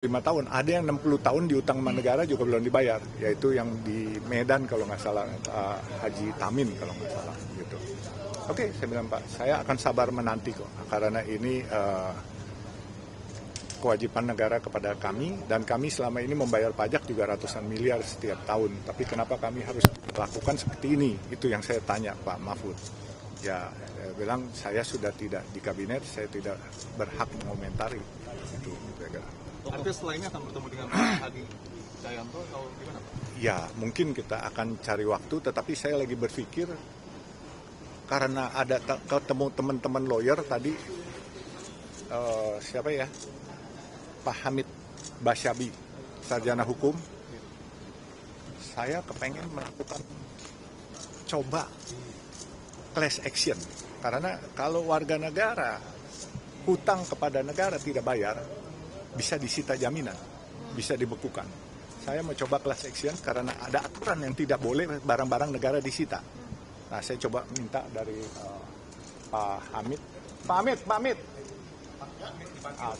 5 tahun, ada yang 60 tahun diutang sama negara juga belum dibayar, yaitu yang di Medan kalau nggak salah, Haji Tamin kalau nggak salah gitu. Oke, saya bilang Pak, saya akan sabar menanti kok, karena ini kewajiban negara kepada kami, dan kami selama ini membayar pajak juga ratusan miliar setiap tahun, tapi kenapa kami harus lakukan seperti ini? Itu yang saya tanya Pak Mahfud. Ya, saya bilang saya sudah tidak di kabinet, saya tidak berhak mengomentari itu. Artinya setelah ini akan bertemu dengan Pak Hadi Cahyanto atau gimana Pak? Ya, mungkin kita akan cari waktu, tetapi saya lagi berpikir karena ada ketemu teman-teman lawyer tadi, siapa ya, Pak Hamid Basyabi, sarjana hukum, saya kepengen melakukan coba class action, karena kalau warga negara hutang kepada negara tidak bayar, bisa disita jaminan, bisa dibekukan. Saya mau coba class action karena ada aturan yang tidak boleh barang-barang negara disita. Nah, saya coba minta dari Pak Hamid. Pak Hamid.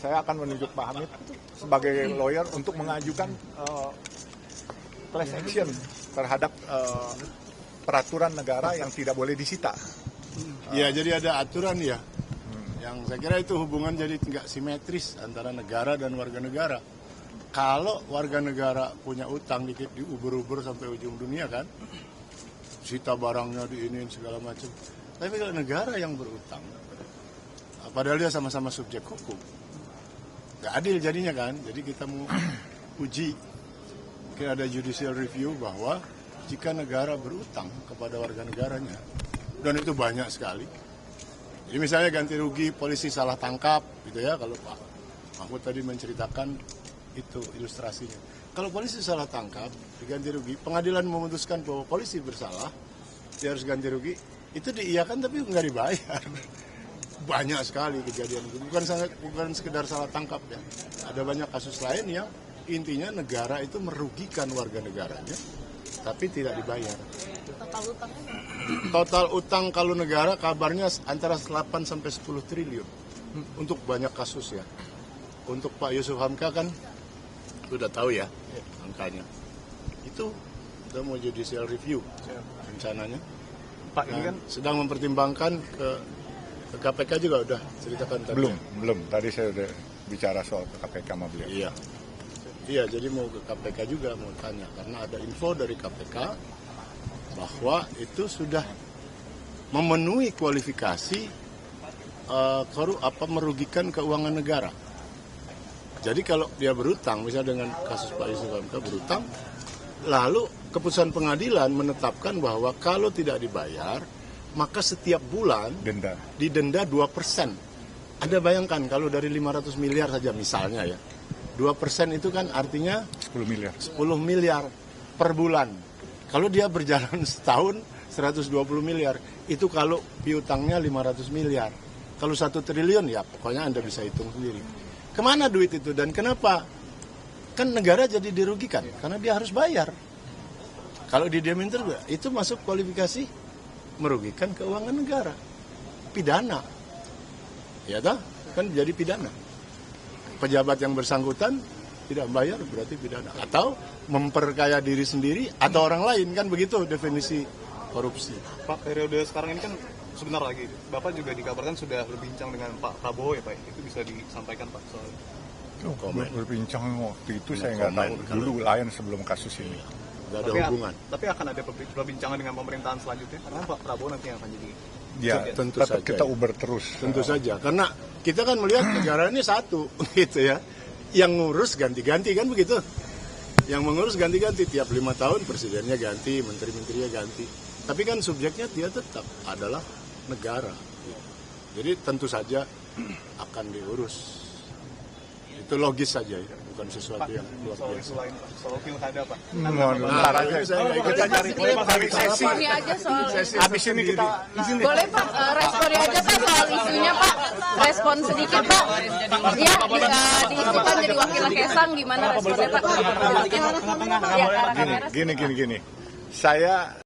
Saya akan menunjuk Pak Hamid sebagai lawyer untuk mengajukan class action terhadap peraturan negara yang tidak boleh disita. Ya, jadi ada aturan ya. Yang saya kira itu hubungan jadi tidak simetris antara negara dan warga negara. Kalau warga negara punya utang dikit diuber-uber sampai ujung dunia kan, sita barangnya diinin segala macam. Tapi kalau negara yang berutang, padahal dia sama-sama subjek hukum, nggak adil jadinya kan. Jadi kita mau uji, mungkin ada judicial review bahwa jika negara berutang kepada warga negaranya, dan itu banyak sekali. Jadi misalnya ganti rugi polisi salah tangkap gitu ya, kalau Pak Mahfud tadi menceritakan itu ilustrasinya. Kalau polisi salah tangkap, diganti rugi, pengadilan memutuskan bahwa polisi bersalah, dia harus ganti rugi, itu diiyakan tapi nggak dibayar. Banyak sekali kejadian itu, bukan sekedar salah tangkap ya. Ada banyak kasus lain yang intinya negara itu merugikan warga negaranya, tapi tidak dibayar. Total utang kalau negara kabarnya antara 8 sampai 10 triliun untuk banyak kasus ya. Untuk Pak Yusuf Hamka kan sudah tahu ya angkanya. Itu sudah mau judicial review rencananya. Pak ini kan sedang mempertimbangkan ke KPK juga udah ceritakan tadi. Belum. Tadi saya udah bicara soal KPK sama beliau. Iya, jadi mau ke KPK juga mau tanya karena ada info dari KPK bahwa itu sudah memenuhi kualifikasi merugikan keuangan negara. Jadi kalau dia berutang, misalnya dengan kasus Pak Yusuf Hamka berutang, lalu keputusan pengadilan menetapkan bahwa kalau tidak dibayar, maka setiap bulan didenda 2%. Anda bayangkan kalau dari 500 miliar saja misalnya ya, 2% itu kan artinya 10 miliar per bulan. Kalau dia berjalan setahun 120 miliar, itu kalau piutangnya 500 miliar. Kalau 1 triliun ya pokoknya Anda bisa hitung sendiri. Kemana duit itu dan kenapa? Kan negara jadi dirugikan karena dia harus bayar. Kalau didiamin terus, itu masuk kualifikasi merugikan keuangan negara. Pidana. Ya toh? Kan jadi pidana. Pejabat yang bersangkutan tidak membayar berarti pidana, atau memperkaya diri sendiri atau orang lain, kan begitu definisi korupsi. Pak, periode sekarang ini kan sebentar lagi Bapak juga dikabarkan sudah berbincang dengan Pak Prabowo ya Pak, itu bisa disampaikan Pak soal berbincang waktu itu saya nggak tahu, dulu lain sebelum kasus ini. Nggak ada hubungan. Tapi akan ada perbincangan dengan pemerintahan selanjutnya karena Pak Prabowo nanti yang akan jadi. Ya, tentu saja. Kita uber terus. Tentu saja, karena kita kan melihat negara ini satu, gitu ya. Yang ngurus ganti-ganti kan begitu. Yang mengurus ganti-ganti tiap 5 tahun presidennya ganti, menteri-menterinya ganti. Tapi kan subjeknya dia tetap adalah negara. Jadi tentu saja akan diurus. Itu logis saja ya, bukan sesuatu yang luar biasa. Soal pilkada Pak. Ntar aja kita cari sesi. Habis ini kita boleh Pak, respon aja Pak soal isunya Pak. Respon sedikit Pak. Dia diisukan jadi wakil Kesang, gimana responnya Pak? Gini. Saya